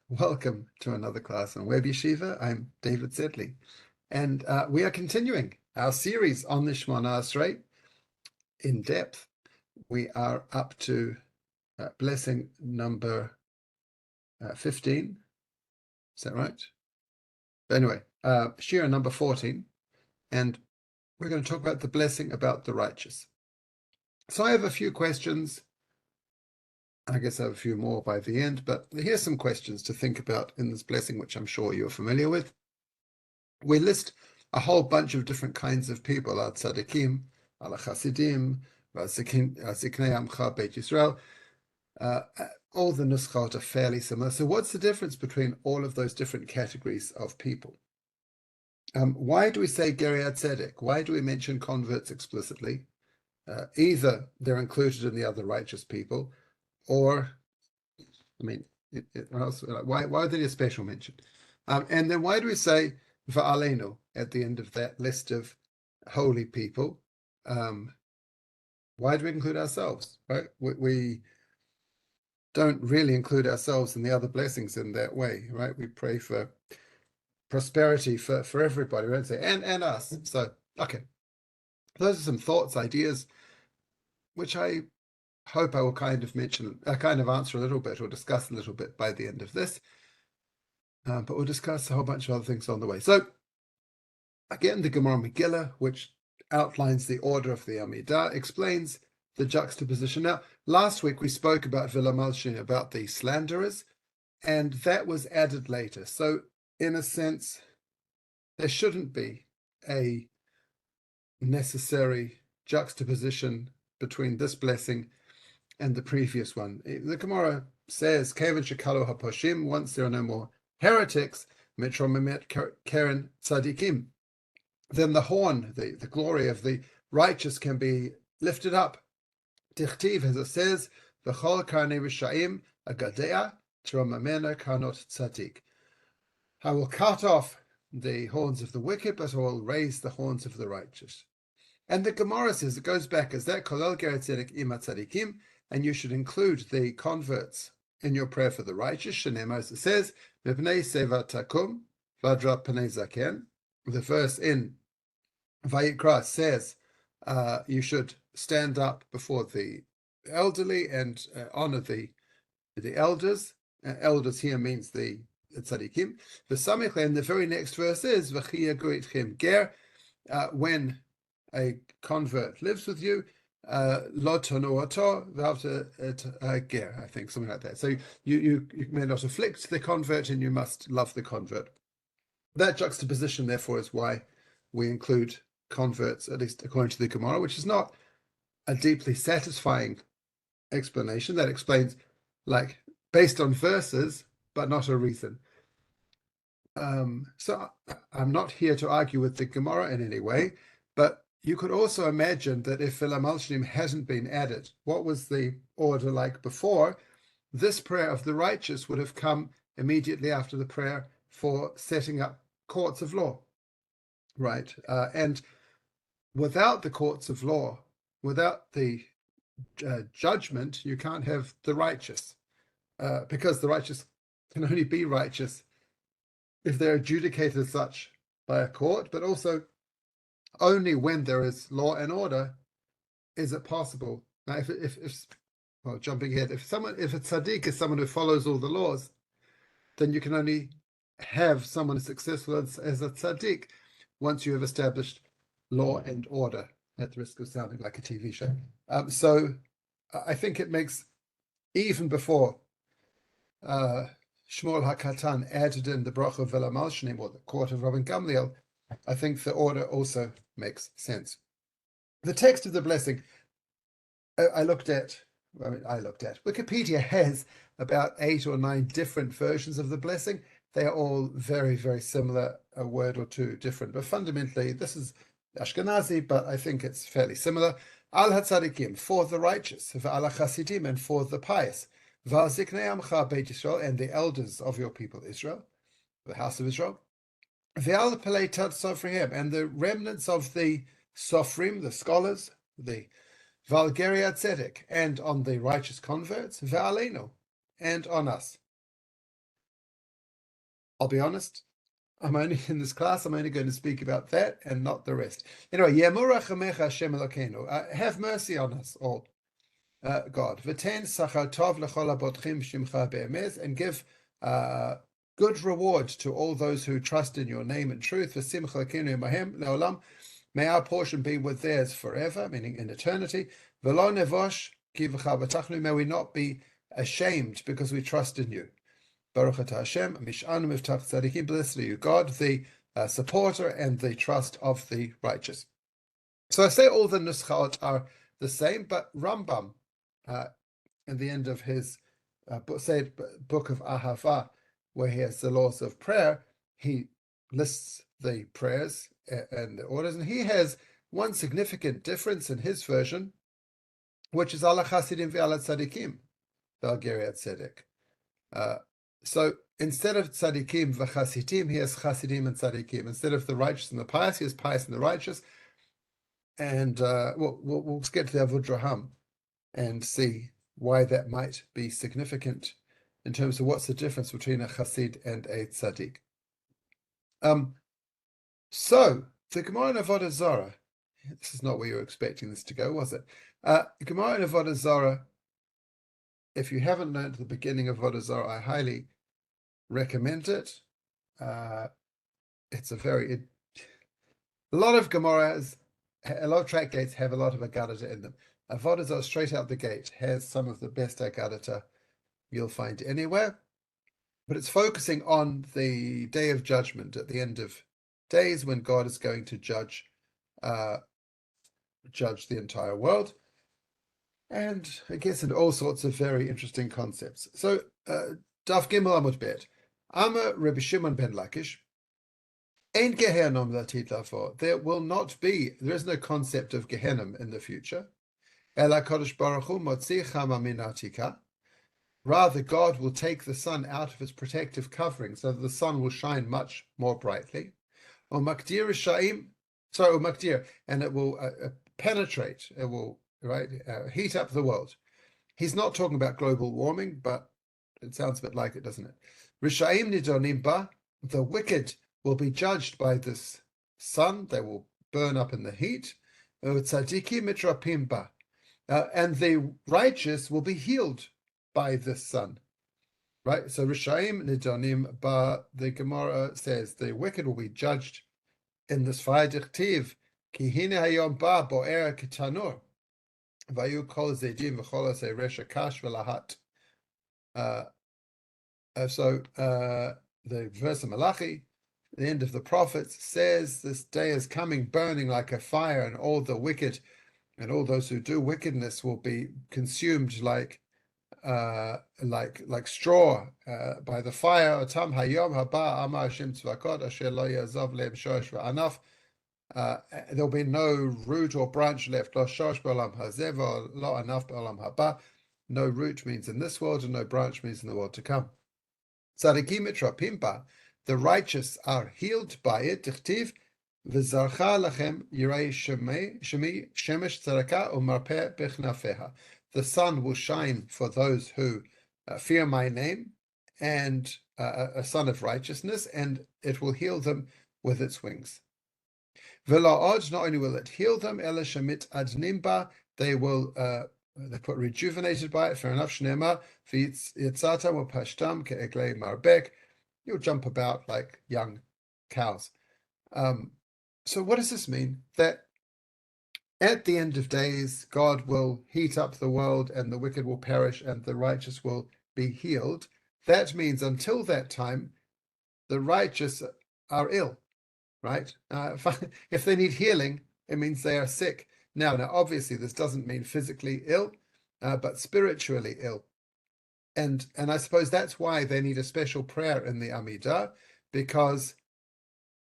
Welcome to another class on Web Yeshiva. I'm David Sedley, and we are continuing our series on the Shemoneh Esrei in depth. We are up to blessing number 15. Is that right? But anyway, shir number 14, and we're going to talk about the blessing about the righteous. So I have a few questions. I guess I have a few more by the end, but here's some questions to think about in this blessing, which I'm sure you're familiar with. We list a whole bunch of different kinds of people: Tzadikim, Chasidim, Ziknei Amcha Beit Yisrael. All the nuschot are fairly similar. So what's the difference between all of those different categories of people? Why do we say Gerei Tzedek? Why do we mention converts explicitly? Either they're included in the other righteous people, or, I mean, why are they a special mention? And then why do we say Va'aleinu at the end of that list of holy people? Why do we include ourselves? Right? We don't really include ourselves in the other blessings in that way, right? We pray for prosperity for everybody. We don't say and us. So okay, those are some thoughts, ideas, which I hope I will kind of answer a little bit or discuss a little bit by the end of this. But we'll discuss a whole bunch of other things on the way. So again, the Gemara Megillah, which outlines the order of the Amida, explains the juxtaposition. Now, last week we spoke about Vilamalshin, about the slanderers, and that was added later. So in a sense, there shouldn't be a necessary juxtaposition between this blessing and the previous one. The Gemara says, Kevan Shekalu HaPoshim, once there are no more heretics, Mitromemet Keren Tzadikim, then the horn, the glory of the righteous can be lifted up. Tichtiv, as it says, V'chol karnei rishayim agadea tromamena karnot tzadik. I will cut off the horns of the wicked, but I will raise the horns of the righteous. And the Gemara says, it goes back as that, kolel gerei tzedek ima tzadikim, and you should include the converts in your prayer for the righteous. Shenema, as it says, Mipnei seva takum vadra pnei zaken. The verse in Vayikra says you should stand up before the elderly and honor the elders. Elders here means the tzadikim. And the very next verse is V'chiyagu ger, when a convert lives with you, lo tonuato v'avta ger, I think, something like that. So you may not afflict the convert, and you must love the convert. That juxtaposition, therefore, is why we include converts, at least according to the Gemara, which is not a deeply satisfying explanation. That explains, like, based on verses, but not a reason. So I'm not here to argue with the Gemara in any way, but you could also imagine that if Vilamalshnim hadn't been added, what was the order like before? This prayer of the righteous would have come immediately after the prayer for setting up courts of law, right? And without the courts of law, without the judgment, you can't have the righteous, because the righteous can only be righteous if they're adjudicated as such by a court, but also only when there is law and order is it possible. Now, jumping ahead, if a tzaddik is someone who follows all the laws, then you can only have someone successful as a tzaddik once you have established law and order, at the risk of sounding like a TV show. So I think it makes, even before Shmuel HaKatan added in the bracha of Vilamalshnim, or the court of Rabban Gamliel, I think the order also makes sense. The text of the blessing, I looked at. Wikipedia has about 8 or 9 different versions of the blessing. They are all very, very similar, a word or two different. But fundamentally, this is Ashkenazi, but I think it's fairly similar. Al HaTzadikim, for the righteous, V'al HaChasidim, and for the pious, V'al Ziknei Amcha Beit Yisrael, and the elders of your people Israel, the house of Israel, V'al Pelei Tat Sofrim, and the remnants of the Sofrim, the scholars, the V'al Gerei Tzedek, and on the righteous converts, V'aleinu, and on us. I'll be honest, I'm only in this class, I'm only going to speak about that and not the rest. Anyway, Yemurach Chamecha Hashem Elokeinu, have mercy on us all, God. V'ten sachar tov l'chol habotchim b'shimcha be'emes, and give good reward to all those who trust in your name and truth. V'simcha l'keinu imahem le'olam, may our portion be with theirs forever, meaning in eternity. V'lo nevosh ki v'cha b'tachnu, may we not be ashamed because we trust in you. Baruch atah Hashem, Mish'an Miftach Tzadikim, blessed are you, God, the supporter and the trust of the righteous. So I say all the nuschaot are the same, but Rambam, in the end of his book of Ahava, where he has the laws of prayer, he lists the prayers and the orders, and he has one significant difference in his version, which is Ala Chasidim ve'ala Tzadikim, ve'al Gerei Tzedek. So instead of tzadikim v'chasidim, he has chasidim and tzadikim. Instead of the righteous and the pious, he has pious and the righteous. And we'll get to the Avudraham and see why that might be significant in terms of what's the difference between a chasid and a tzadik. So the Gemara in Avodah Zarah, this is not where you were expecting this to go, was it? Gemara in Avodah Zarah, if you haven't learned the beginning of Avodah Zarah, I highly recommend it. It's a lot of Gemaras, a lot of tractates have a lot of Agadata in them. Avodah Zarah straight out the gate has some of the best Agadata you'll find anywhere, but it's focusing on the day of judgment at the end of days when God is going to judge the entire world, and it gets into all sorts of very interesting concepts. So Daf Gimel Amud Bet. Amar Rabbi Shimon ben Lakish, Ein Gehenom Latid Lafo. There is no concept of Gehenom in the future. Ela Kodesh Baruch Hu Motzi Chama Min Atika. Rather, God will take the sun out of its protective covering, so that the sun will shine much more brightly. Or Makdir Shaim, and it will penetrate. It will heat up the world. He's not talking about global warming, but it sounds a bit like it, doesn't it? Rishaim nidonim ba, the wicked will be judged by this sun. They will burn up in the heat. Tzadikim mitrapim ba, and the righteous will be healed by this sun. Right? So Rishaim nidonim ba, the Gemara says the wicked will be judged in this fire. Dichtiv ki hine hayom ba bo'er kitanur vayu kol zedim v'chol asei resha kash v'lahat. So the verse of Malachi, the end of the prophets, says this day is coming burning like a fire, and all the wicked and all those who do wickedness will be consumed like straw by the fire. Otam hayom haba amar Hashem tzvakot asher lo yazov lehem shosh v'anaf. There'll be no root or branch left. Lo shosh b'olam hazeh lo anaf b'olam haba. No root means in this world, and no branch means in the world to come. Tzadikim mitrapim ba, the righteous are healed by it. Tichtiv v'zarcha lachem yirei shemi shemesh tzedakah umarpeh b'chnafeha. The sun will shine for those who fear my name, and a sun of righteousness, and it will heal them with its wings. V'la'od, not only will it heal them, ela shemit adnim ba, they will they put rejuvenated by it. Fair enough. Shnema v'yitzata v'pashtam ke'eglei marbek. You'll jump about like young cows. So what does this mean? That at the end of days, God will heat up the world, and the wicked will perish, and the righteous will be healed. That means until that time, the righteous are ill, right? If they need healing, it means they are sick. Now, obviously, this doesn't mean physically ill, but spiritually ill. And I suppose that's why they need a special prayer in the Amida, because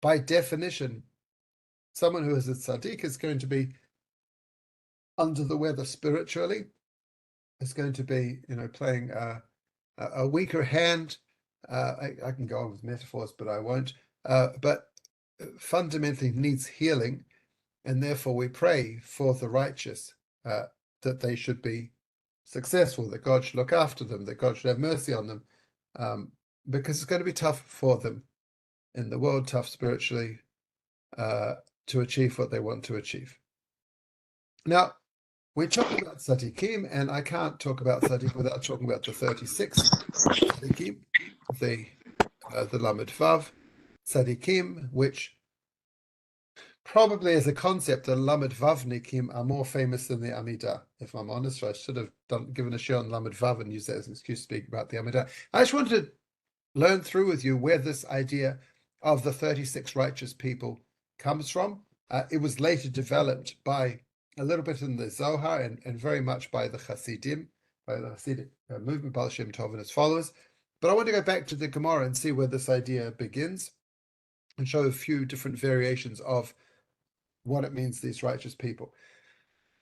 by definition, someone who is a tzaddik is going to be under the weather spiritually, is going to be, playing a weaker hand. I can go on with metaphors, but I won't. But fundamentally needs healing. And therefore we pray for the righteous, that they should be successful, that God should look after them, that God should have mercy on them. because it's going to be tough for them in the world, tough spiritually, to achieve what they want to achieve. Now, we're talking about Tzadikim, and I can't talk about Tzadikim without talking about the 36 Tzadikim, the Lamed Vav Tzadikim, which probably as a concept, the Lamed Vavnikim are more famous than the Amida, if I'm honest. So I should have given a show on Lamed Vav and used that as an excuse to speak about the Amida. I just wanted to learn through with you where this idea of the 36 righteous people comes from. It was later developed by a little bit in the Zohar and very much by the Hasidim, by the Hasidic movement, Baal Shem Tov and his followers. But I want to go back to the Gemara and see where this idea begins and show a few different variations of what it means, these righteous people.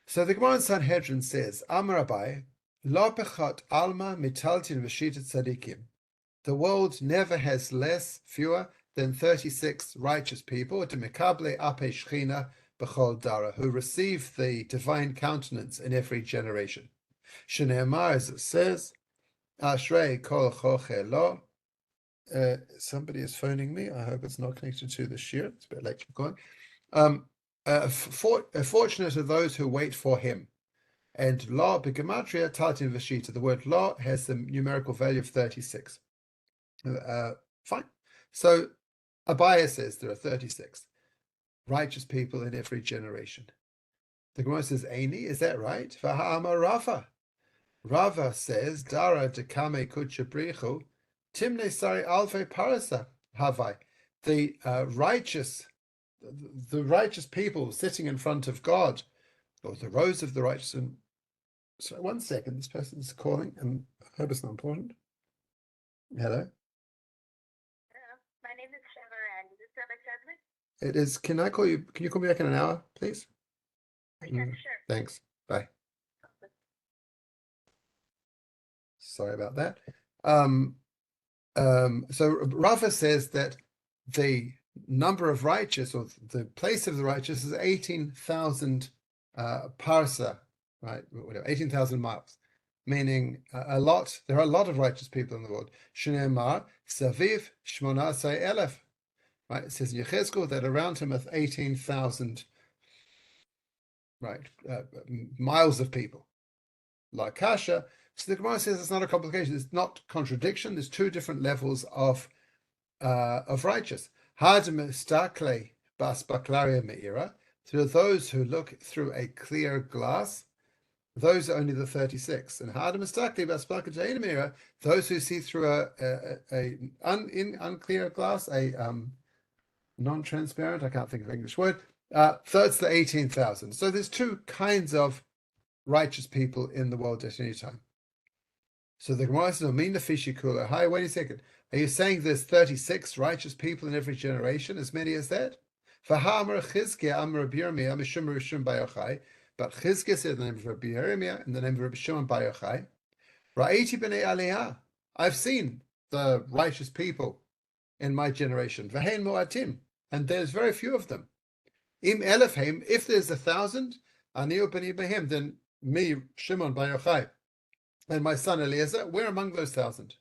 So the Gemara in Sanhedrin says, Amar Abai, Lo pechat alma mitaltin v'shitat tzadikim. The world never has fewer than 36 righteous people, Demekable ape shchina b'chol dara, who receive the divine countenance in every generation. Shene'emar, as it says, Ashrei kol choche lo. Somebody is phoning me. I hope it's not connected to the shir. It's a bit late for going. Fortunate are those who wait for him. And lo b'gematria taltin v'shita. The word lo has the numerical value of 36. Fine. So Abaya says there are 36 righteous people in every generation. The Gemara says, Eini, is that right? V'ha'amar Rava. Rava says, Dara dekame kuchabrichu, timne sari alve parasa havai. The righteous people sitting in front of God, or the rows of the righteous. And so, one second, this person is calling, and I hope it's not important. Hello. My name is Shemoneh. Is this Rabbi Cheswick? It is. Can I call you? Can you call me back in an hour, please? Sure. Thanks. Bye. Sorry about that. So Rava says that the number of righteous, or the place of the righteous, is 18,000 parsa, right? Whatever, 18,000 miles, meaning a lot. There are a lot of righteous people in the world. Shneimar saviv Shemoneh Esrei. Right, it says in Yechezkel that around him are 18,000, right, miles of people. La kasha. So the Gemara says it's not a complication. It's not contradiction. There's two different levels of righteous. Hadmistakle bas baklaria meira. To those who look through a clear glass, those are only the 36. And hadmistakle bas baklaria meira. Those who see through a unclear glass, a non-transparent, I can't think of the English word, that's the 18,000. So there's two kinds of righteous people in the world at any time. So the Gemara says, hi, wait a second. Are you saying there's 36 righteous people in every generation, as many as that? But Chizkiah said in the name of Rabbi Yeremia, in the name of Rabbi Shimon Bar Yochai, Ra'iti b'nei aliyah. I've seen the righteous people in my generation. V'hein mu'atim. And there's very few of them. Im elefheim, if there's 1,000, aniu b'ni behem, then me, Shimon Bar Yochai, and my son Eliezer, we're among those 1,000.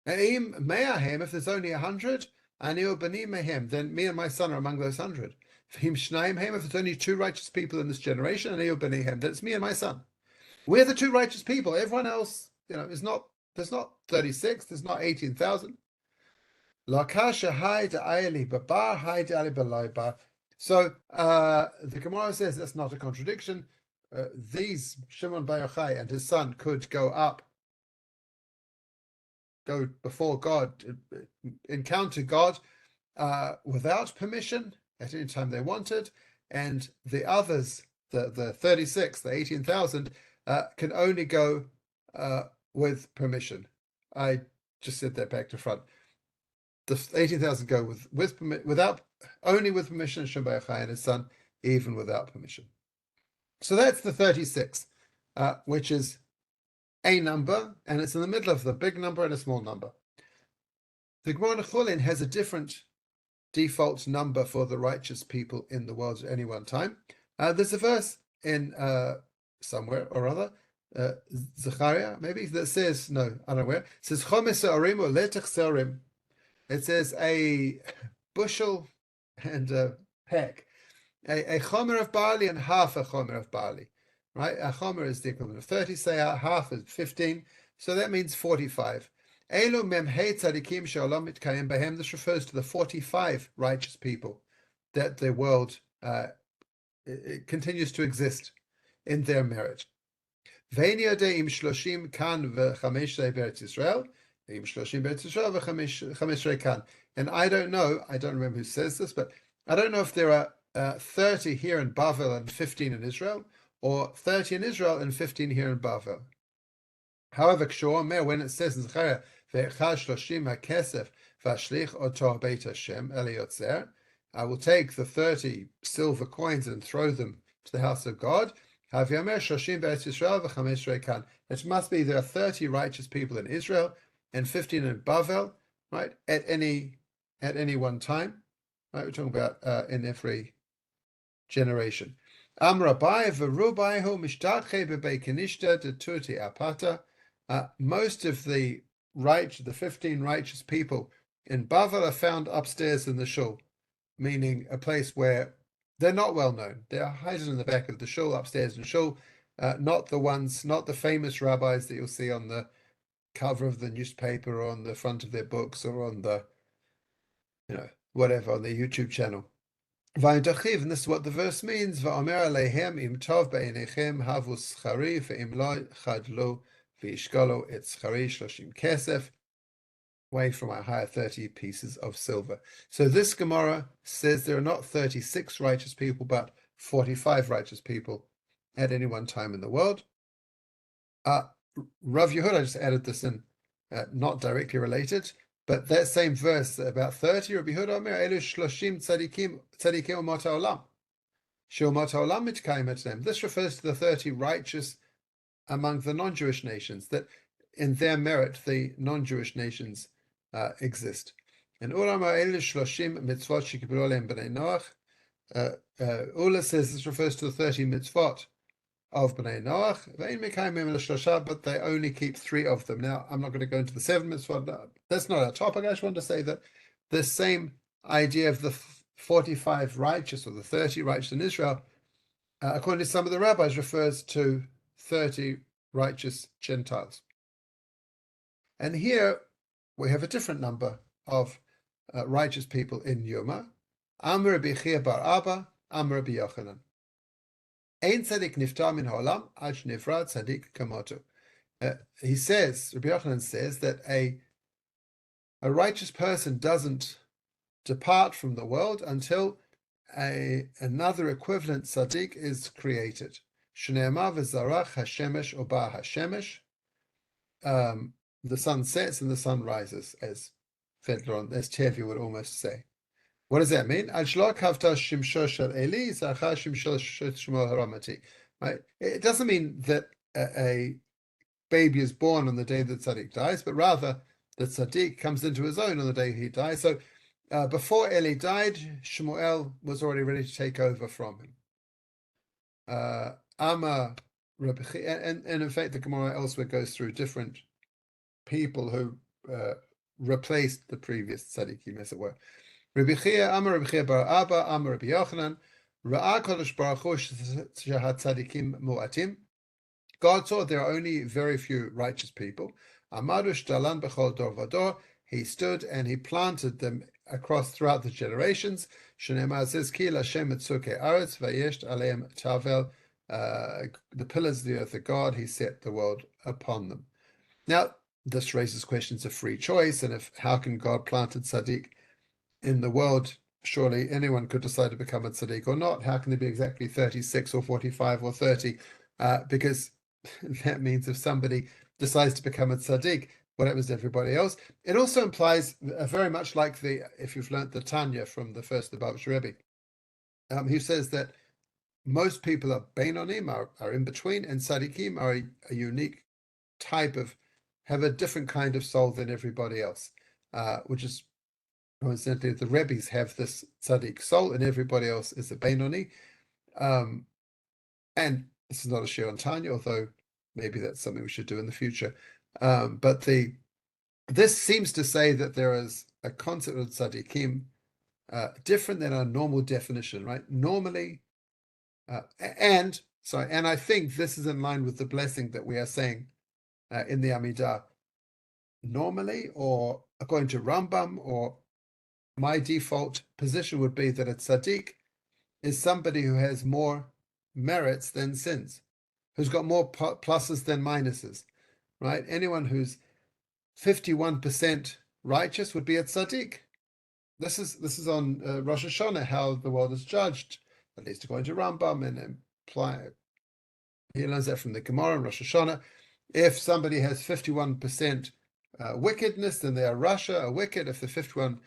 Im me'ahem, if there's only 100, aniu b'ni mehem, then me and my son are among those 100. V'him shnaim hem, if there's only 2 righteous people in this generation, aniu b'ni hem, then it's me and my son. We're the 2 righteous people. Everyone else, is not. There's not 36. There's not 18,000. So the Gemara says that's not a contradiction. These Shimon Bar Yochai and his son could go before God, encounter God without permission at any time they wanted, and the others, the 36, the 18,000, can only go with permission. I just said that back to front. The 18,000 go without, only with permission of Shimon Bar Yochai and his son, even without permission. So that's the 36, which is a number, and it's in the middle of the big number and a small number. The Gemara Chulin has a different default number for the righteous people in the world at any one time. There's a verse in somewhere or other Zechariah, maybe, that says, no, I don't know where. It says, Chomes Se'orim or Letech Se'orim. It says a bushel and a peck. A chomer of barley and half a chomer of barley. Right? A chomer is the equivalent of 30, say half is 15. So that means 45. Elu memhei tzadikim she'olam mitkayim behem. This refers to the 45 righteous people that the world it continues to exist in their merit. ואין יודע אם 35 בארץ ישראל, ואם 30 בארץ ישראל ו15 כאן. And I don't remember who says this, but I don't know if there are 30 here in Bavel and 15 in Israel, or 30 in Israel and 15 here in Bavel. However, when it says in Zechariah, ואחד 30 הכסף ואשליך אותו בית השם אל היוצר, I will take the 30 silver coins and throw them to the house of God. It must be there are 30 righteous people in Israel and 15 in Bavel, right? At any one time, right? We're talking about in every generation. Most of the 15 righteous people in Bavel are found upstairs in the shul, meaning a place where they're not well known. They're hidden in the back of the shul, upstairs in shul, not the famous rabbis that you'll see on the cover of the newspaper or on the front of their books or on the, whatever, on their YouTube channel. And this is what the verse means. Va'omer aleihem im tov be'einechem havu schari ve'im lo chadlo v'ishkolo et schari shloshim kesef. Away from I hire 30 pieces of silver. So this Gemara says there are not 36 righteous people, but 45 righteous people at any one time in the world. Rav Yehuda, I just added this in, not directly related, but that same verse about 30, Rav Yehuda Omer, Elu shloshim tzadikim umot ha'olam. She'umot ha'olam mitkayim etzem. This refers to the 30 righteous among the non-Jewish nations, that in their merit the non-Jewish nations exist. And Ula says this refers to the 30 mitzvot of Bnei Noach, but they only keep 3 of them. Now, I'm not going to go into the 7 mitzvot. That's not our topic. I just want to say that this same idea of the 45 righteous or the 30 righteous in Israel, according to some of the rabbis, refers to 30 righteous Gentiles. And here we have a different number of righteous people in Yoma. Amr Rabbi Chia bar Abba, Amr Rabbi Yochanan. Ein tzadik niftar min ha'olam ad shnivra tzadik kamoto. He says, Rabbi Yochanan says, that a righteous person doesn't depart from the world until another equivalent tzaddik is created. Shneimah v'zarach hashemesh oba hashemesh. The sun sets and the sun rises, as Fedler, as Tevi would almost say. What does that mean? Right? It doesn't mean that a baby is born on the day that Tzaddik dies, but rather that Tzaddik comes into his own on the day he dies. So before Eli died, Shemuel was already ready to take over from him. And in fact, the Gemara elsewhere goes through different people who replaced the previous tzaddikim, as it were. Rabbi Chia, Amar Rabbi Chia bar Abba, Amar Rabbi Yochanan, Ra'a Kodesh Baruch Hu shehatzadikim mu'atim. God saw there are only very few righteous people. Amadu shtalan b'chol dor v'dor. He stood and he planted them throughout the generations. Shneimah says, Ki Lashem etzukei aretz v'yesh aleim tavel. The pillars of the earth of God, he set the world upon them. Now, this raises questions of free choice, and how can God plant a tzaddik in the world? Surely anyone could decide to become a tzaddik or not. How can there be exactly 36 or 45 or 30? Because that means if somebody decides to become a tzaddik, what happens to everybody else? It also implies very much like if you've learnt the Tanya from the first Lubavitcher Rebbe, who says that most people are Beinonim, are in between, and tzaddikim are a unique type have a different kind of soul than everybody else, which is coincidentally the Rebbes have this tzaddik soul, and everybody else is a Beinoni. And this is not a shir on Tanya, although maybe that's something we should do in the future. But this seems to say that there is a concept of tzadikim different than our normal definition, right? Normally, and I think this is in line with the blessing that we are saying in the Amida. Normally, or according to Rambam, or my default position would be that a tzaddik is somebody who has more merits than sins, who's got more pluses than minuses, right? Anyone who's 51% righteous would be a tzaddik. This is on Rosh Hashanah, how the world is judged, at least according to Rambam, and he learns that from the Gemara in Rosh Hashanah. If somebody has 51% wickedness, then they are rasha, wicked. If they're 51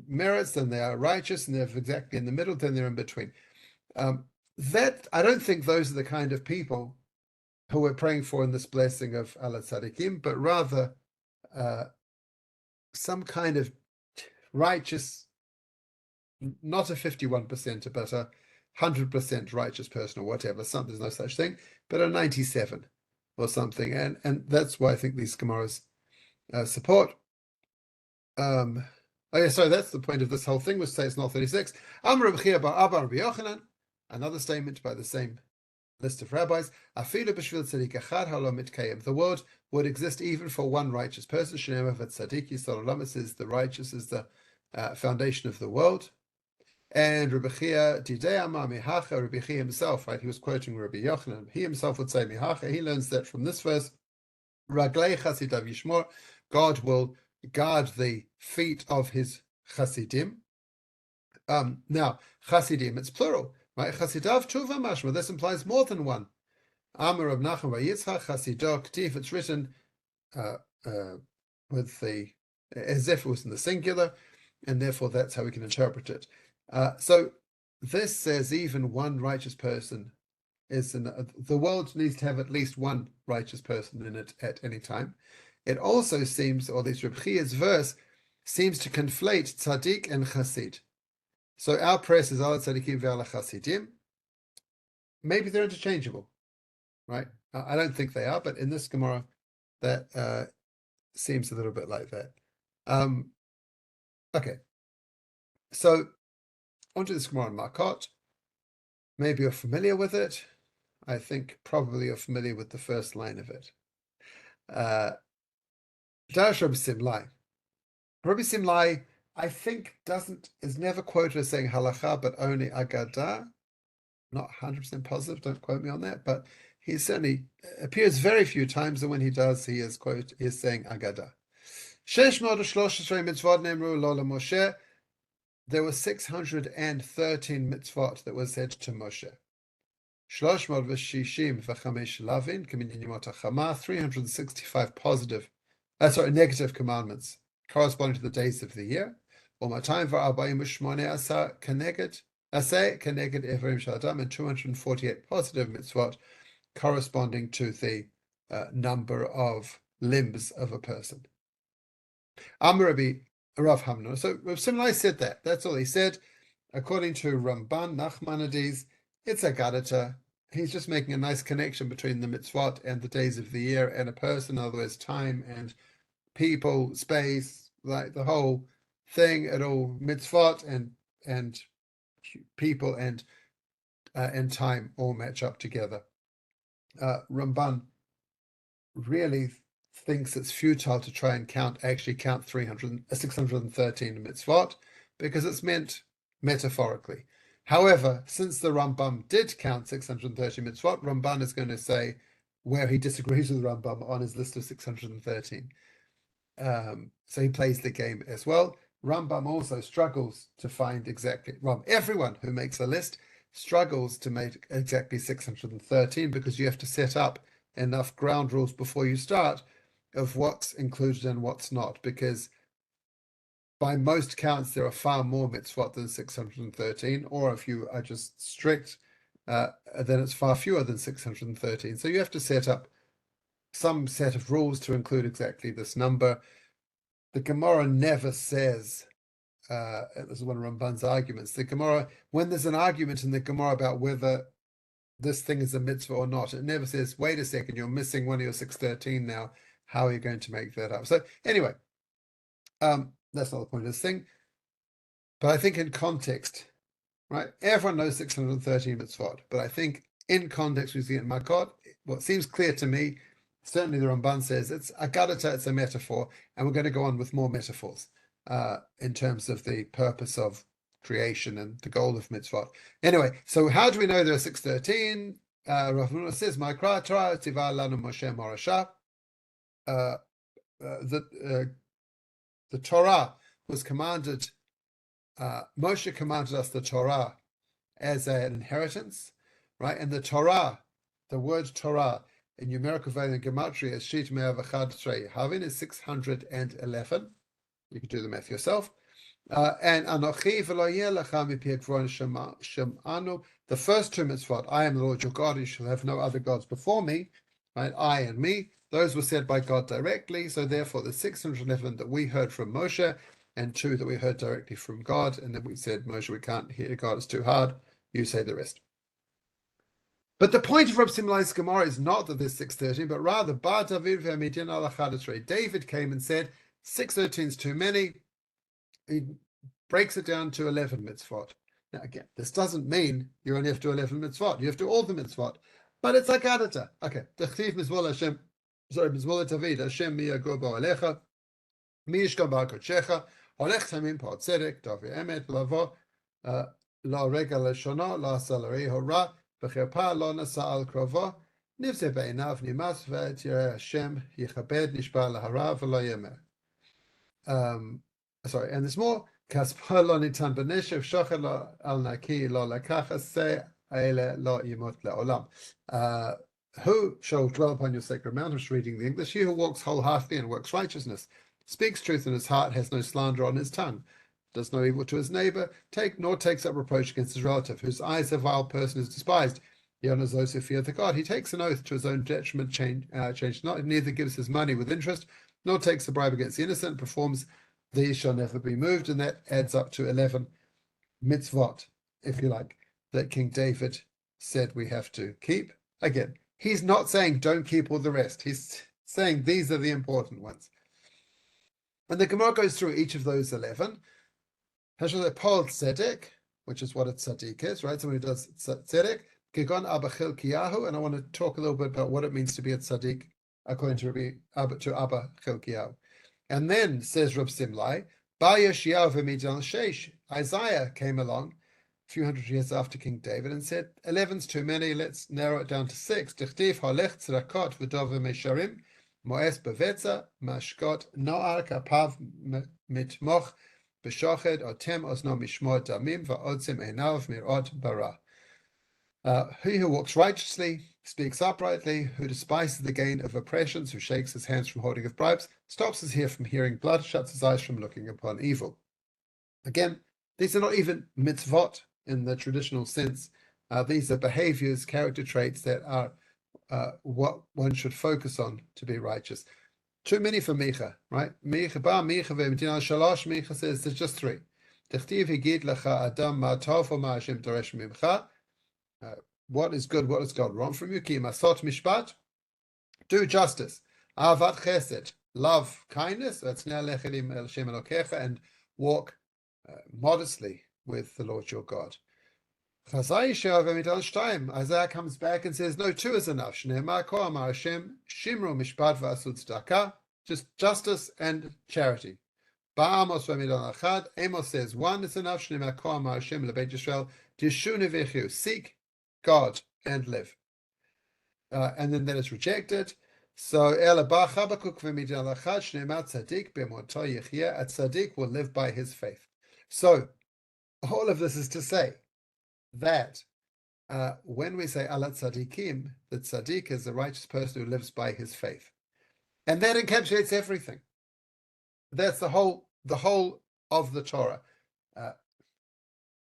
merits, then they are righteous, and they're exactly in the middle, then they're in between. That I don't think those are the kind of people who we're praying for in this blessing of Ala Tzadikim, but rather some kind of righteous, not a 51%, but a 100% righteous person or whatever. There's no such thing, but a 97 or something, and that's why I think these Gemaras support. Oh yeah, sorry, that's the point of this whole thing. Was say it's not 36. Another statement by the same list of rabbis. The world would exist even for one righteous person. Says the righteous is the foundation of the world. And Rabbi Chia himself, right? He was quoting Rabbi Yochanan. He himself would say mihacha. He learns that from this verse. Raglei chasidav yishmor. God will guard the feet of his chasidim. Now chasidim, it's plural, right? Chasidav tuva mashma. This implies more than one. Amar Rav Nachman bar Yitzchak chasido k'tif. It's written with the as if it was in the singular, and therefore that's how we can interpret it. So this says even one righteous person is the world needs to have at least one righteous person in it at any time. It also seems, or at least Reb Chia's verse seems to conflate tzaddik and chassid. So our prayer says ala tzaddikim ve'ala chasidim. Maybe they're interchangeable, right? I don't think they are, but in this Gemara, that seems a little bit like that. Okay, so onto this Gemara in Makot. Maybe you're familiar with it. I think probably you're familiar with the first line of it. Darash Rabbi Simlai. Rabbi Simlai, I think, is never quoted as saying halacha, but only agadah. Not 100% positive, don't quote me on that, but he certainly appears very few times, and when he does, he is saying agadah. There were 613 mitzvot that were said to Moshe. 365 negative commandments corresponding to the days of the year. And 248 positive mitzvot corresponding to the number of limbs of a person. Rabbi Rav Hamnon. So Rav Simlai said that. That's all he said. According to Ramban Nachmanides, it's a gadata. He's just making a nice connection between the mitzvot and the days of the year and a person, in other words, time and people, space, like the whole thing at all. Mitzvot and people and time all match up together. Ramban really thinks it's futile to try and count 613 mitzvot because it's meant metaphorically. However, since the Rambam did count 630 mitzvot, Ramban is going to say where he disagrees with Rambam on his list of 613. So he plays the game as well. Rambam also struggles to find exactly, everyone who makes a list struggles to make exactly 613 because you have to set up enough ground rules before you start of what's included and what's not, because by most counts there are far more mitzvot than 613, or if you are just strict, then it's far fewer than 613. So you have to set up some set of rules to include exactly this number. The Gemara never says, this is one of Ramban's arguments, the Gemara, when there's an argument in the Gemara about whether this thing is a mitzvah or not. It never says, wait a second, you're missing one of your 613 now. How are you going to make that up? So anyway, that's not the point of this thing. But I think in context, right? Everyone knows 613 mitzvot, but I think in context we see it in Makot. What seems clear to me, certainly the Ramban says it's a gadata, it's a metaphor, and we're going to go on with more metaphors in terms of the purpose of creation and the goal of mitzvot. Anyway, so how do we know there are 613? Rav Huna says, "Ma'ikra Torah tiva lanu Moshe Morasha." The Torah was commanded. Moshe commanded us the Torah as an inheritance, right? And the Torah, the word Torah in numerical value in Gematria is Shit Me'ah V'chad Trei. Havin is 611. You can do the math yourself. And Anochi V'lo Yeh Lecha Mipi Kvoron Shem'anu. The first two mitzvot, I am the Lord your God, you shall have no other gods before me, right? I and me. Those were said by God directly. So therefore, the 611 that we heard from Moshe, and 2 that we heard directly from God, and then we said, Moshe, we can't hear God, it's too hard. You say the rest. But the point of Reb Simlai's Gemara is not that there's 613, but rather, David came and said, 613 is too many. He breaks it down to 11 mitzvot. Now, again, this doesn't mean you only have to do 11 mitzvot. You have to do all the mitzvot. But it's like Adata. Okay. Mizvol Hashem, Mizvol David, Hashem mi yago bo alecha, mi yishkon bar kodshecha, holech tamim po tzedek, davi emet, lavo, lo rega leshono, lo asa l'reiho ra, v'cherpa lo nasa al krovo, nivze be'inav nimas, v'et yireh Hashem, yichabed nishba lahara, v'lo yemer. Sorry, and there's more. Kaspar lo nitan b'neshev, shocher lo al naki, lo lakach se aile lo yimot le'olam. Who shall dwell upon your sacred mount? I'm just reading the English. He who walks wholeheartedly and works righteousness, speaks truth in his heart, has no slander on his tongue, does no evil to his neighbor, nor takes up reproach against his relative, whose eyes a vile person is despised. He honors those who fear the God. He takes an oath to his own detriment, change not, neither gives his money with interest, nor takes a bribe against the innocent, performs these shall never be moved, and that adds up to 11 mitzvot, if you like, that King David said we have to keep. Again, he's not saying don't keep all the rest. He's saying these are the important ones. And the Gemara goes through each of those 11. Paul Tzedek, which is what a tzaddik is, right? Someone who does tzedek. Kigon Abba Chilkiyahu, and I want to talk a little bit about what it means to be a tzaddik according to Abba Chilkiyahu. And then says Reb Simlai, WebYeshiva.org sheish. Isaiah came along a few hundred years after King David and said, 11's too many, let's narrow it down to 6. Dichtiv halech tzedakot v'dov mesharim, moes bevetza, mashkot, noar kapav mitmoch, b'shoched, otem osno mishmor damim, va'odzim einav mirot bara. He who walks righteously, speaks uprightly, who despises the gain of oppressions, who shakes his hands from holding of bribes, stops his ear from hearing blood, shuts his eyes from looking upon evil. Again, these are not even mitzvot in the traditional sense. These are behaviors, character traits that are what one should focus on to be righteous. Too many for Micha, right? Micha says there's just 3. What is good? What does God want from you? Ki masot mishpat, do justice. Avat chesed, love kindness. That's now lechelim el Shem Elokecha, and walk modestly with the Lord your God. Isaiah comes back and says, no, 2 is enough. Shneimar ko amar Hashem, shimru mishpat v'asud tzedakah, just justice and charity. Ba'amos v'midon achad, Amos says 1 is enough. Shneimar ko amar Hashem lebeit Yisrael, tishu nevechu, seek God and live. And then that is rejected. So a tzaddik will live by his faith. So all of this is to say that when we say ala tzaddikim, the tzaddik is the righteous person who lives by his faith, and that encapsulates everything. That's the whole of the Torah.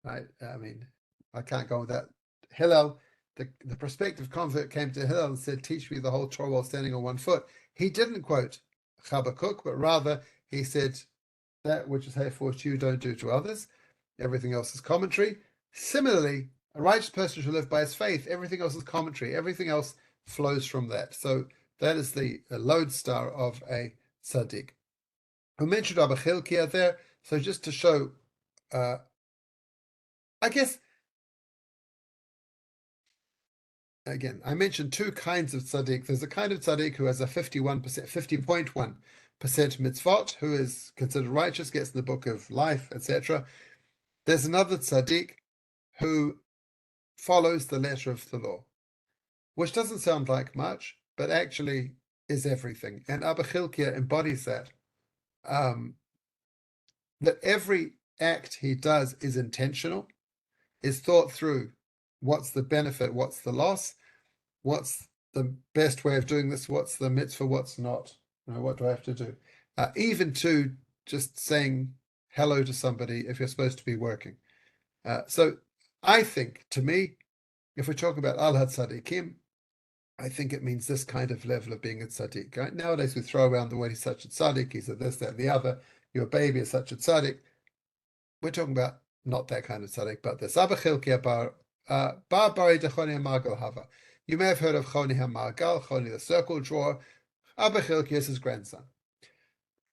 Right? I mean, I can't go with that. Hillel, the prospective convert, came to Hillel and said, teach me the whole Torah while standing on 1 foot. He didn't quote Habakkuk, but rather he said, that which is hateful to you, don't do to others. Everything else is commentary. Similarly, A righteous person shall live by his faith. Everything else is commentary. Everything else flows from that. So that is the lodestar of a tzaddik. We mentioned Abba Chilkiah there, so just to show, I guess, again, I mentioned two kinds of tzaddik. There's a kind of tzaddik who has a 50.1% mitzvot, who is considered righteous, gets in the book of life, etc. There's another tzaddik who follows the letter of the law, which doesn't sound like much, but actually is everything. And Abba Chilkiah embodies that. That every act he does is intentional, is thought through. What's the benefit? What's the loss? What's the best way of doing this? What's the mitzvah? What's not? What do I have to do? Even to just saying hello to somebody if you're supposed to be working. So I think, to me, if we're talking about al tzadikim, I think it means this kind of level of being a tzaddik. Right? Nowadays we throw around the word he's such a tzaddik, he's a this, that, and the other. Your baby is such a tzaddik. We're talking about not that kind of tzaddik, but this. Abba Chilkiah bar bari de Choni HaMagal Hava. You may have heard of Choni HaMagal, Choni the circle drawer. Abba Chilkiah is his grandson.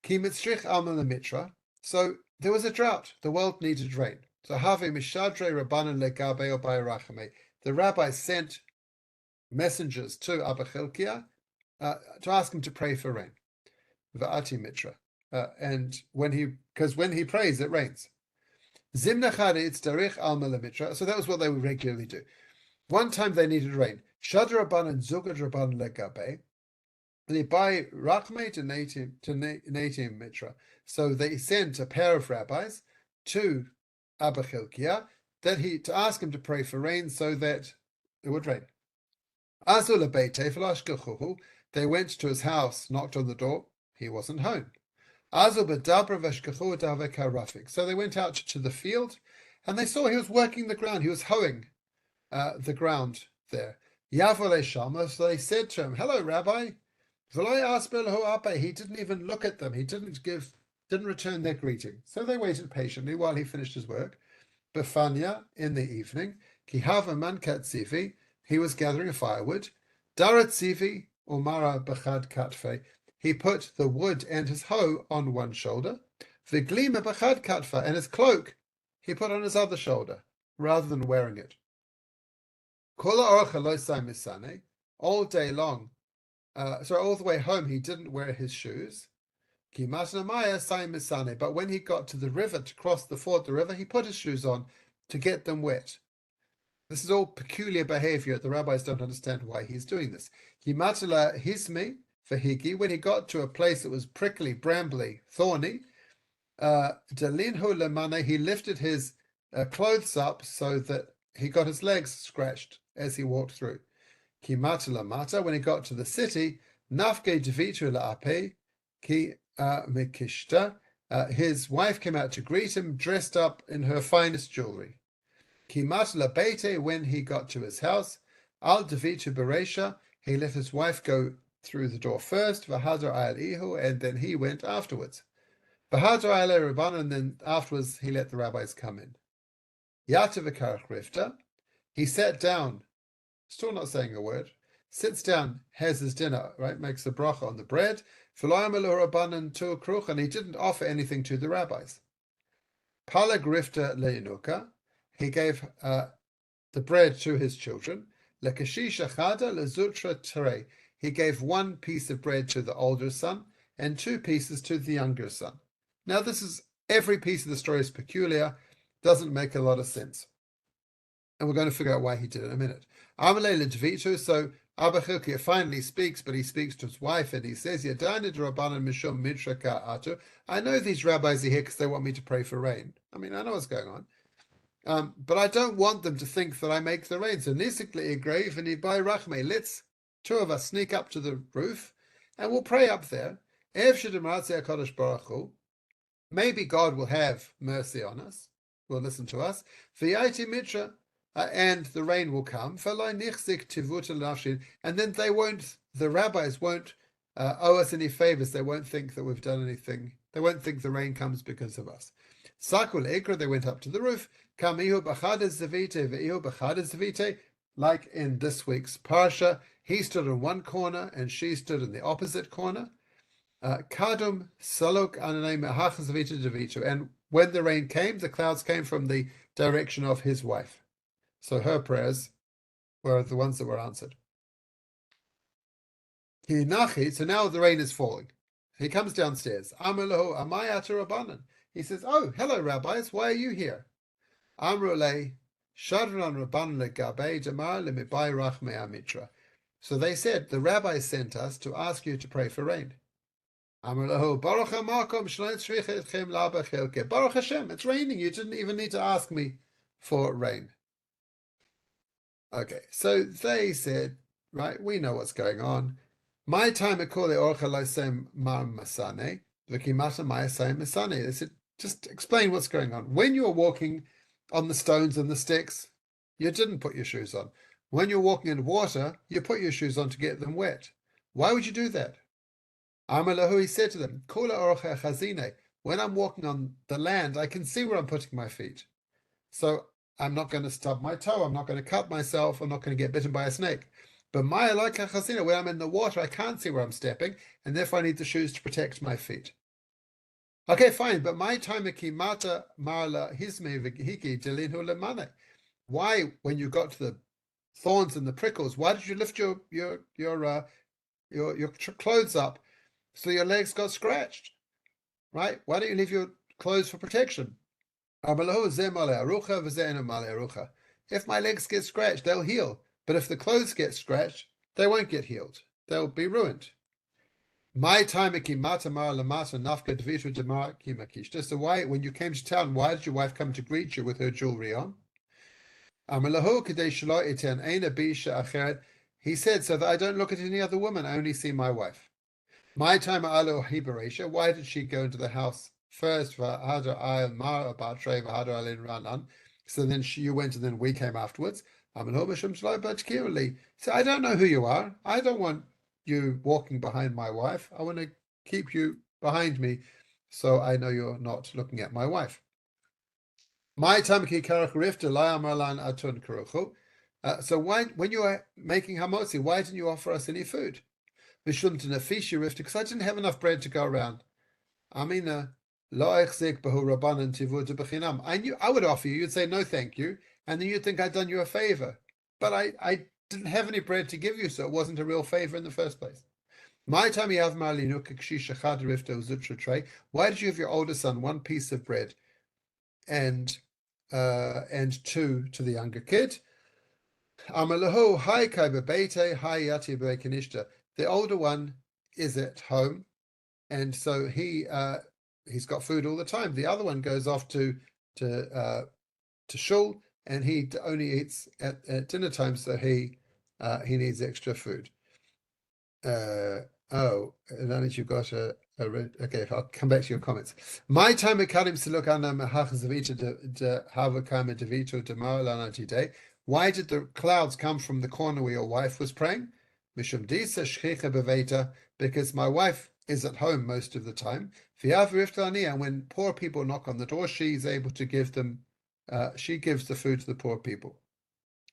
Ki mitzrich alma lemitra. So there was a drought. The world needed rain. So have mishadre rabbanan legabe obai rachame. The rabbis sent messengers to Abba Chilkiah to ask him to pray for rain. Va'ati mitra. And when he prays, it rains. Zimna chaditz darich alma lemitra. So that was what they would regularly do. One time they needed rain. Shad rabbanan zugad rabbanan legabe. They buy rachme to natim mitra. So they sent a pair of rabbis to Abba Chilkiah to ask him to pray for rain so that it would rain. Azul beite v'lashkachuhu. They went to his house, knocked on the door. He wasn't home. Azul bedabra v'shkachu daveka rafik. So they went out to the field, and they saw he was working the ground. He was hoeing the ground there. Yavole shama. So they said to him, "Hello, Rabbi." He didn't even look at them. He didn't return their greeting. So they waited patiently while he finished his work. Befania, in the evening, Kihava mankat tzivi, he was gathering firewood. Darat tzivi umara bachad katfe, he put the wood and his hoe on one shoulder. Viglima bachad katfa, and his cloak he put on his other shoulder, rather than wearing it. Kola orcha loisai misane, all day long. All the way home, he didn't wear his shoes. But when he got to the river to cross the river, he put his shoes on to get them wet. This is all peculiar behavior. The rabbis don't understand why he's doing this. Hismi for Higi, when he got to a place that was prickly, brambly, thorny, he lifted his clothes up so that he got his legs scratched as he walked through. Mata, when he got to the city, Nafke Devitu La'ape, Ki Mikishta, his wife came out to greet him, dressed up in her finest jewelry. Kimatla Bete, when he got to his house, Al Devitu Beresha, he let his wife go through the door first, Vahadar Al Ihu, and then he went afterwards. Vahadar Al Rabban, and then afterwards he let the rabbis come in. Yatavikarach Rifta, he sat down, still not saying a word, sits down, has his dinner, right, makes a bracha on the bread, and he didn't offer anything to the rabbis. Palag Rifta Leinuka, he gave the bread to his children. Lekashisha Chada Lezutra Tere, he gave one piece of bread to the older son and two pieces to the younger son. Now every piece of the story is peculiar, doesn't make a lot of sense. And we're going to figure out why he did it in a minute. Amalei Ledvitu, so Abba Chilkiah finally speaks, but he speaks to his wife and he says, I know these rabbis are here because they want me to pray for rain. I mean, I know what's going on. But I don't want them to think that I make the rain. So Nisikli Igrave and Ibai Rachme, let's two of us sneak up to the roof and we'll pray up there. Maybe God will have mercy on us, will listen to us. V'yaiti Mitra, and the rain will come. And then the rabbis won't owe us any favors. They won't think that we've done anything They won't think the rain comes because of us. Sakul Ikra, they went up to the roof. Kamihu b'chades zavite ve'ihu b'chades zavite. Like in this week's parsha, he stood in one corner and she stood in the opposite corner. Kadum salok ananei mehach zavite devitu. And when the rain came, the clouds came from the direction of his wife. So her prayers were the ones that were answered. So now the rain is falling. He comes downstairs. Amaloho amayata rabbanan. He says, "Oh, hello, rabbis. Why are you here?" Amrulei shadran rabbanan legabe damar lemibai rachmei amitra. So they said, the rabbis sent us to ask you to pray for rain. Amrulaho baruch hamakom shlein tzricha etchem laba chelke. Baruch Hashem, it's raining. You didn't even need to ask me for rain. Okay, so they said, right, we know what's going on. My time ekole orcha loisem mar masane, v'kimata mayasem masane. They said, just explain what's going on. When you're walking on the stones and the sticks, you didn't put your shoes on. When you're walking in water, you put your shoes on to get them wet. Why would you do that? Amalahu, he said to them, Kola orcha chazine. When I'm walking on the land, I can see where I'm putting my feet. So I'm not going to stub my toe. I'm not going to cut myself. I'm not going to get bitten by a snake. But my like chasina, when I'm in the water, I can't see where I'm stepping, and therefore I need the shoes to protect my feet. Okay, fine. But my time mata marla hisme hiki delinu lemane. Why, when you got to the thorns and the prickles, why did you lift your clothes up so your legs got scratched? Right? Why don't you leave your clothes for protection? If my legs get scratched, they'll heal. But if the clothes get scratched, they won't get healed. They'll be ruined. My time so why, when you came to town, why did your wife come to greet you with her jewelry on? He said, so that I don't look at any other woman, I only see my wife. My time why did she go into the house first? So then you went and then we came afterwards. So I don't know who you are. I don't want you walking behind my wife. I want to keep you behind me so I know you're not looking at my wife. My time so why, when you were making hamotzi, why didn't you offer us any food? Because I didn't have enough bread to go around. Amina, I knew I would offer you. You'd say no, thank you, and then you'd think I'd done you a favor. But I didn't have any bread to give you, so it wasn't a real favor in the first place. My time you have why did you have your older son one piece of bread and two to the younger kid? The older one is at home, and so he's got food all the time. The other one goes off to shul, and he only eats at dinner time, so he needs extra food. And then you've got okay, I'll come back to your comments. My time akadim silukana mehach zavita de havakama devito de maranati day. Why did the clouds come from the corner where your wife was praying? Mishum disa shchicha beveta, because my wife is at home most of the time. And when poor people knock on the door, she's able to give them. She gives the food to the poor people.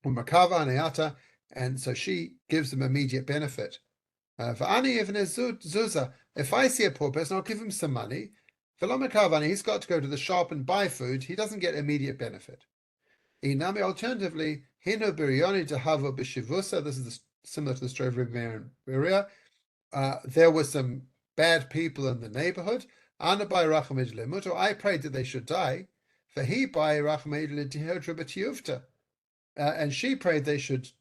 And so she gives them immediate benefit. If I see a poor person, I'll give him some money. He's got to go to the shop and buy food. He doesn't get immediate benefit. Alternatively, this is similar to the story of Rabbi Beria. There were some bad people in the neighborhood. I prayed that they should die. And she prayed they should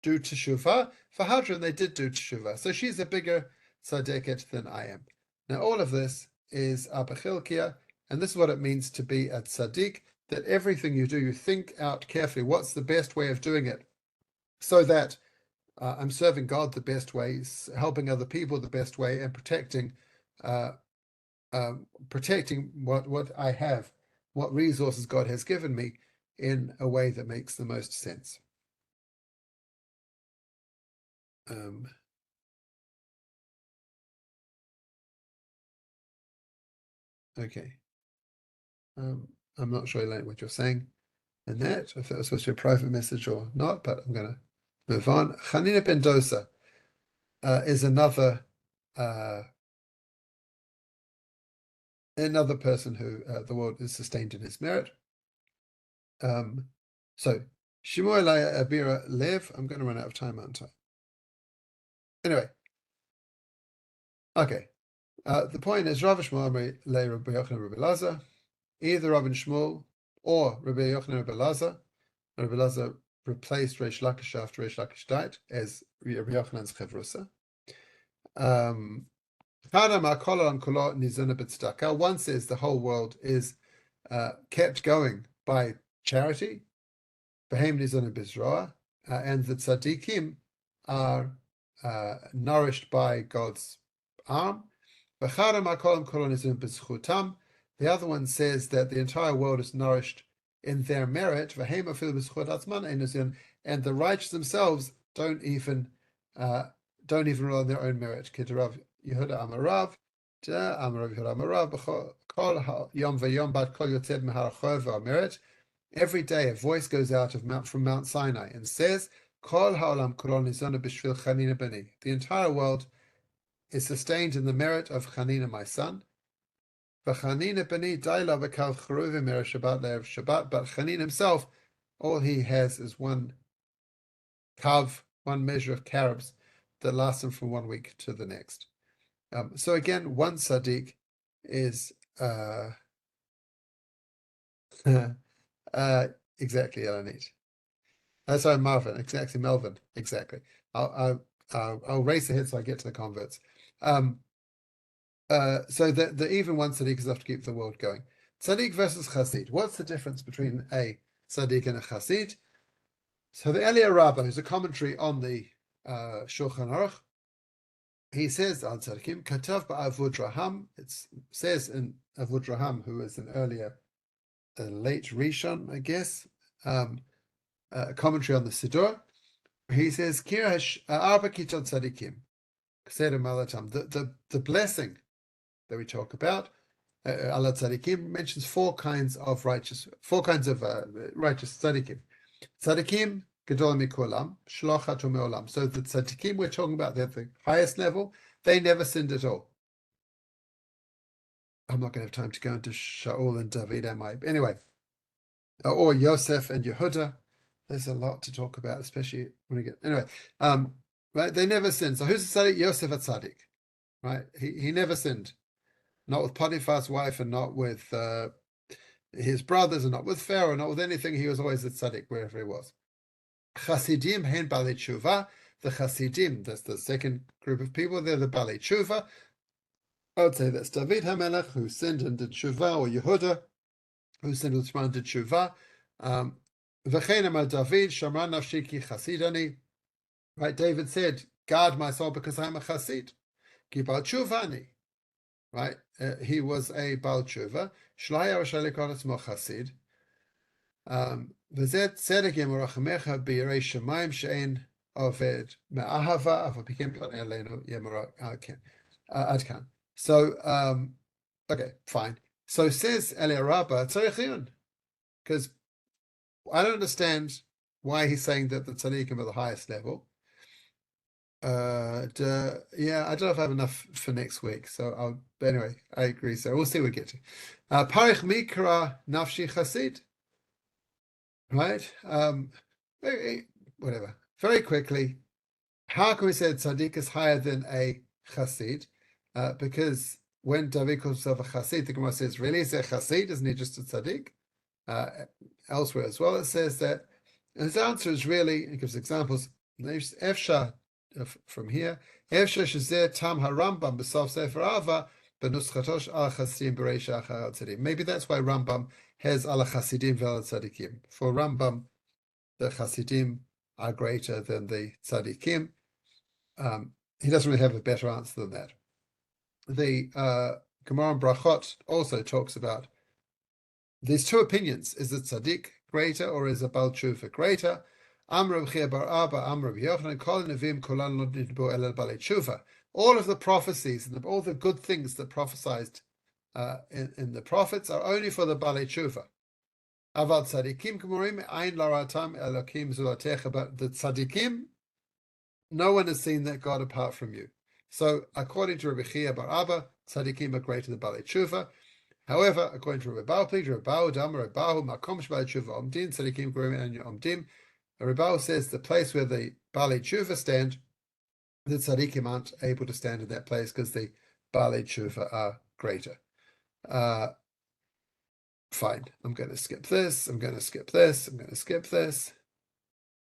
do teshuvah for Hadra, and they did do teshuvah. So she's a bigger tzaddiket than I am. Now, all of this is abachilkia, and this is what it means to be a tzaddik, that everything you do, you think out carefully, what's the best way of doing it, so that I'm serving God the best way, helping other people the best way, and protecting what I have, what resources God has given me, in a way that makes the most sense. Okay. I'm not sure, Elaine, what you're saying in that, if that was supposed to be a private message or not, but I'm going to move on. Chanina ben Dosa is another person who the world is sustained in his merit. So Shemoneh Abira Lev. I'm going to run out of time, aren't I? Anyway, okay. The point is Rav Shmuel Le Rabbi Yochanan Rabbi Lazar, either Rabbi Shmuel or Rabbi Yochanan Rabbi Lazar. Rabbi Lazar replaced Reish Lakish after Reish Lakish died as Rabbi Yochanan's Chevrusa. One says the whole world is kept going by charity, and the tzadikim are nourished by God's arm. The other one says that the entire world is nourished in their merit, and the righteous themselves don't even rely on their own merit. Rav Yehuda Amarav, Amarav Yehuda Amarav, Kol Yom V'Yom Bad Kol Yotzed Meharachov Merit. Every day a voice goes out from Mount Sinai and says, Kol Ha'olam Kulon Nizona B'Shvil Chanina B'ni. The entire world is sustained in the merit of Chanina, my son. V'Chanina B'ni Daila V'Kal Cheruvim Erev Shabbat Le'erev Shabbat. But Chanin himself, all he has is one kav, one measure of carobs that lasts him from 1 week to the next. So again, one tzaddik is exactly Elanit. Sorry, Marvin. Exactly, Melvin. Exactly. I'll race ahead so I get to the converts. So the even one tzaddik is enough to keep the world going. Tzaddik versus chassid. What's the difference between a tzaddik and a chassid? So the Eliyahu Rabbah, who's a commentary on the Shulchan Aruch, he says on tzaddikim, Katav ba'avud Raham. It says in Avud Raham, who is an earlier, late Rishon, I guess, commentary on the Siddur. He says, Kirash Arba Kitot Tzadikim. The blessing that we talk about, Allah Tzadikim, mentions four kinds of righteous Tzadikim. Tzadikim Gedol Mikolam, Shlochat Meolam. So the Tzadikim we're talking about, they're the highest level, they never sinned at all. I'm not going to have time to go into Shaul and David, am I? Anyway, or Yosef and Yehuda. There's a lot to talk about, especially when we get anyway. Right? They never sinned. So who's the tzaddik? Yosef a tzaddik, right? He never sinned, not with Potiphar's wife, and not with his brothers, and not with Pharaoh, not with anything. He was always a tzaddik wherever he was. Chasidim hen balei tshuva. The Chasidim, that's the second group of people. They're the balei tshuva. I would say that's David HaMelech, who sinned and did tshuva, or Yehuda, who sinned and did tshuva. V'chein amar David, Shamra nafshi ki chasidani. Right, David said, guard my soul because I'm a chasid. Ki bal tshuvani. Right, he was a bal tshuva. Shlaya v'shalei kol atzmo chasid. V'zet tzedek yemurachamecha b'yirei shemayim she'en oved me'ahava afa pikim plon elenu yemurach adkan. So, okay, fine. So says Eliyahu Rabbah, tzarich liyun, because I don't understand why he's saying that the tzaddikim are the highest level. Yeah, I don't know if I have enough for next week. So anyway, I agree. So we'll see what we get to. Parich mikra nafshi chasid. Right? Whatever. Very quickly, how can we say tzaddik is higher than a chasid? Because when David calls himself a chasid, the Gemara says, really, is he a chasid? Isn't he just a tzaddik? Elsewhere as well, it says that, and his answer is really, it gives examples, Efsha, from here, Efsha shezeh tam harambam b'sof sefer Ava b'nuschatosh al chasidim b'reisha achar tzadim. Maybe that's why Rambam has al chasidim v'al tzadikim. For Rambam, the chasidim are greater than the tzadikim. He doesn't really have a better answer than that. The Gemara Brachot also talks about there's two opinions. Is the tzaddik greater or is a bal tshuva greater? Amr B'chia bar Abba, Amr B'Yochanan, Kol Nevim Kolan Lo Nidbo Elel Balei Tshuva. All of the prophecies and all the good things that prophesied in the prophets are only for the Balei Tshuva. Avad tzadikim k'morim ein laratam elokim zulatecha. But the tzadikim, no one has seen that God apart from you. So, according to Rabbi Chia bar Abba, tzadikim are greater than Balei Tshuva. However, according to Rabbi Bau, Dama, Rabbi Makom Balei Tshuva Omdim, tzadikim k'morim ein Omdim. Rabbi says the place where the Balei Tshuva stand, the tzadikim aren't able to stand in that place because the Balei Tshuva are greater. Fine. I'm going to skip this. I'm going to skip this. I'm going to skip this.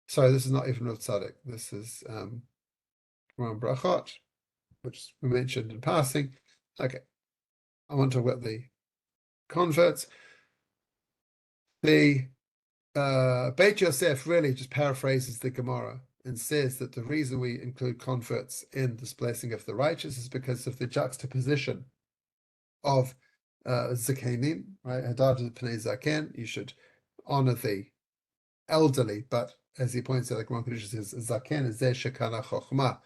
Sorry, this is not even Rav Tzaddik. This is Ram Brachot, which we mentioned in passing. Okay. I want to talk about the converts. The Beit Yosef really just paraphrases the Gemara and says that the reason we include converts in this blessing of the righteous is because of the juxtaposition of Zakenim, right? Hadad Pnei Zaken, you should honor the elderly, but as he points out, the Gemara says, Zaken is Zeh Shekana Chochma,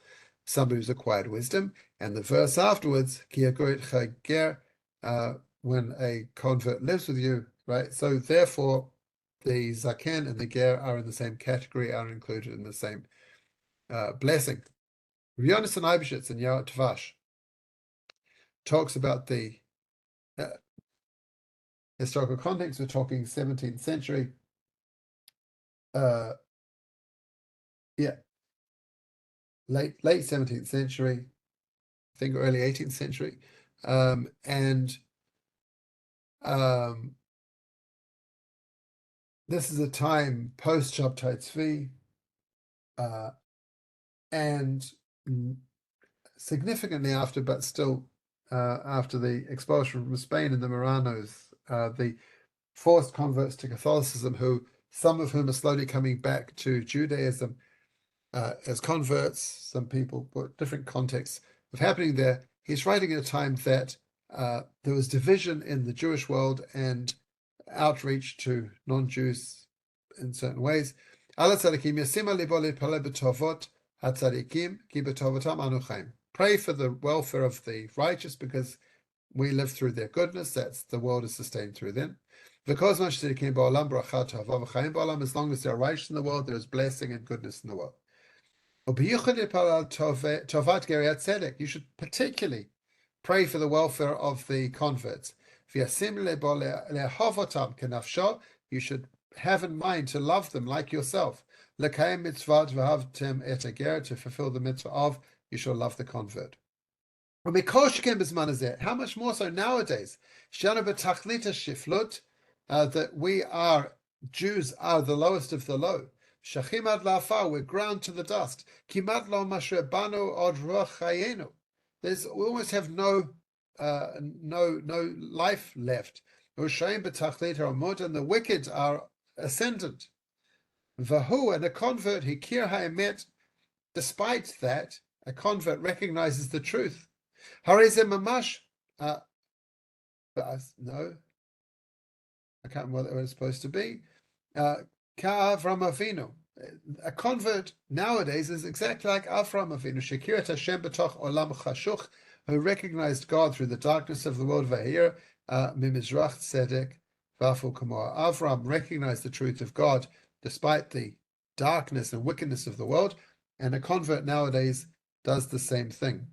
somebody who's acquired wisdom. And the verse afterwards, Ki Yagorit Chager, when a convert lives with you, right? So therefore, the Zaken and the Ger are in the same category, are included in the same blessing. Rav Yonasan Eibeshitz in Yahweh Tvash talks about the historical context. We're talking 17th century. Late 17th century, I think early 18th century. This is a time post Shabtai Tzvi, and significantly after, but still after the expulsion from Spain and the Marranos, the forced converts to Catholicism, some of whom are slowly coming back to Judaism as converts. Some people put different contexts of happening there. He's writing at a time that there was division in the Jewish world and outreach to non-Jews in certain ways. Pray for the welfare of the righteous because we live through their goodness. That's the world is sustained through them. As long as there are righteous in the world, there is blessing and goodness in the world. You should particularly pray for the welfare of the converts. You should have in mind to love them like yourself. To fulfill the mitzvah of, you shall love the convert. How much more so nowadays? That we are, Jews are the lowest of the low. We're ground to the dust. We almost have no life left. And the wicked are ascendant. And a convert, despite that, a convert recognizes the truth. No, I can't remember what it's supposed to be. Ka'Avram Avinu. A convert nowadays is exactly like Avram Avinu, Shekirat Hashem b'toch olam chashuch, who recognized God through the darkness of the world. Vahir mimizrach tzedek v'afu kamor. Avram recognized the truth of God despite the darkness and wickedness of the world, and a convert nowadays does the same thing.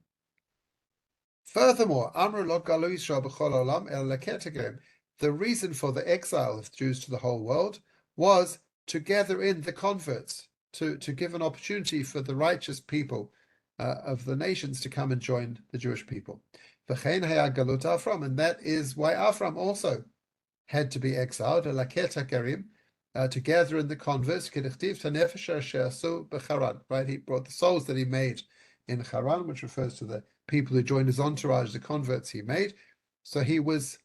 Furthermore, Amru lo galu Yisrael b'chol olam el leketegem. The reason for the exile of Jews to the whole world was to gather in the converts, to give an opportunity for the righteous people of the nations to come and join the Jewish people. And that is why Avram also had to be exiled, to gather in the converts. Right? He brought the souls that he made in Haran, which refers to the people who joined his entourage, the converts he made. So he was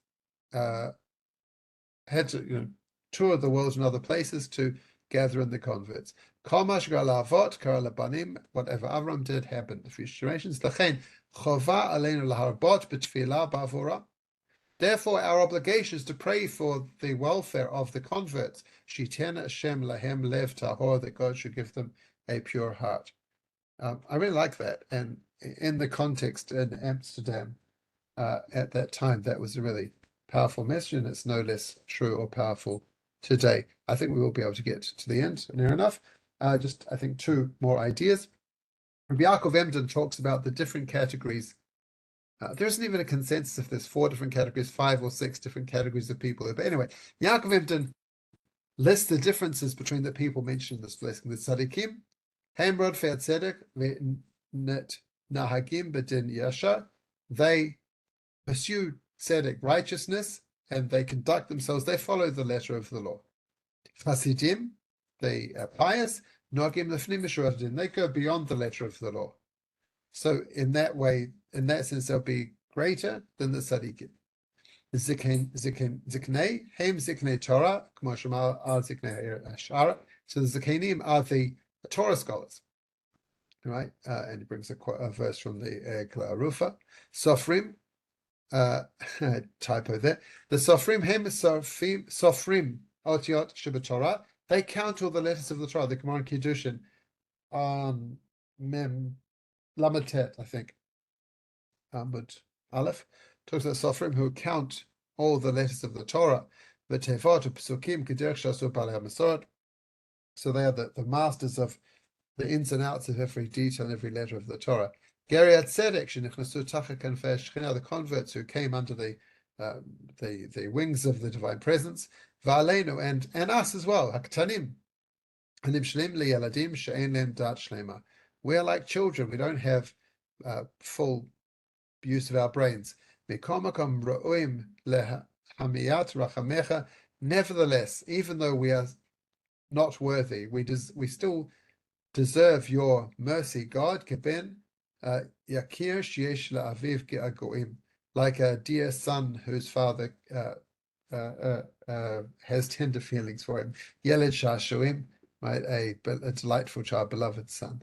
had to tour the world in other places to gather in the converts. Whatever Avram did happened in the future generations. Therefore, our obligation is to pray for the welfare of the converts. That God should give them a pure heart. I really like that. And in the context in Amsterdam, at that time. That was a really powerful message, and it's no less true or powerful today. I think we will be able to get to the end near enough. Just, I think, two more ideas. Rabbi Yaakov Emden talks about the different categories. There isn't even a consensus if there's 4 different categories, 5 or 6 different categories of people. But anyway, Yaakov Emden lists the differences between the people mentioned in this blessing. The Tzadikim, Hamrod Fer Tzedek, Net Nahagim Bedin Yasha, they pursue tzedek, righteousness, and they conduct themselves, they follow the letter of the law. Chasidim, they are pious, Nogim Lefnim Mishuradim, they go beyond the letter of the law. So in that way, in that sense, they'll be greater than the Tzadikim. Ziknei, Haim Ziknei Torah, Kmo Shemar Al Ziknei Ashara. So the Zikanim are the Torah scholars, right? And he brings a verse from the Kla Arufa. Sofrim, typo there. The Sofrim, Haim Sofrim Otiot Sheba Torah. They count all the letters of the Torah. The Gemara in Kiddushin, Mem Lamatet, I think. Amud Aleph talks about Sofrim who count all the letters of the Torah. The Tevot, Pesukim, Kederech Shasu Balei HaMasorot. So they are the masters of the ins and outs of every detail and every letter of the Torah. Geriat Tzedek, Shenichnasu Tachak Kanfei Shechina, the converts who came under the wings of the divine presence. Va'aleinu, and us as well. Haktanim, Anim Shleim Liyaladim She'ein Lehem Dat Shlema. We are like children. We don't have full use of our brains. Nevertheless, even though we are not worthy, we still deserve your mercy, God. Like a dear son whose father has tender feelings for him. Yeled Shashuim, right? A delightful child, beloved son.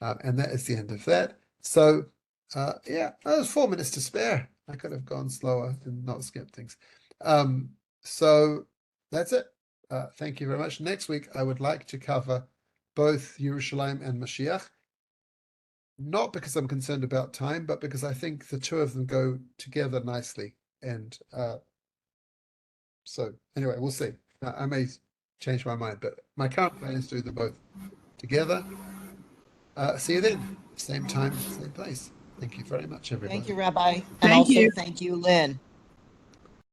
And that is the end of that. So, yeah, that was 4 minutes to spare. I could have gone slower and not skipped things. So that's it. Thank you very much. Next week, I would like to cover both Yerushalayim and Mashiach, not because I'm concerned about time, but because I think the two of them go together nicely. And so anyway, we'll see. I may change my mind, but my current plan is to do them both together. See you then. Same time, same place. Thank you very much, everybody. Thank you, Rabbi. And Thank also you. thank you, Lynn.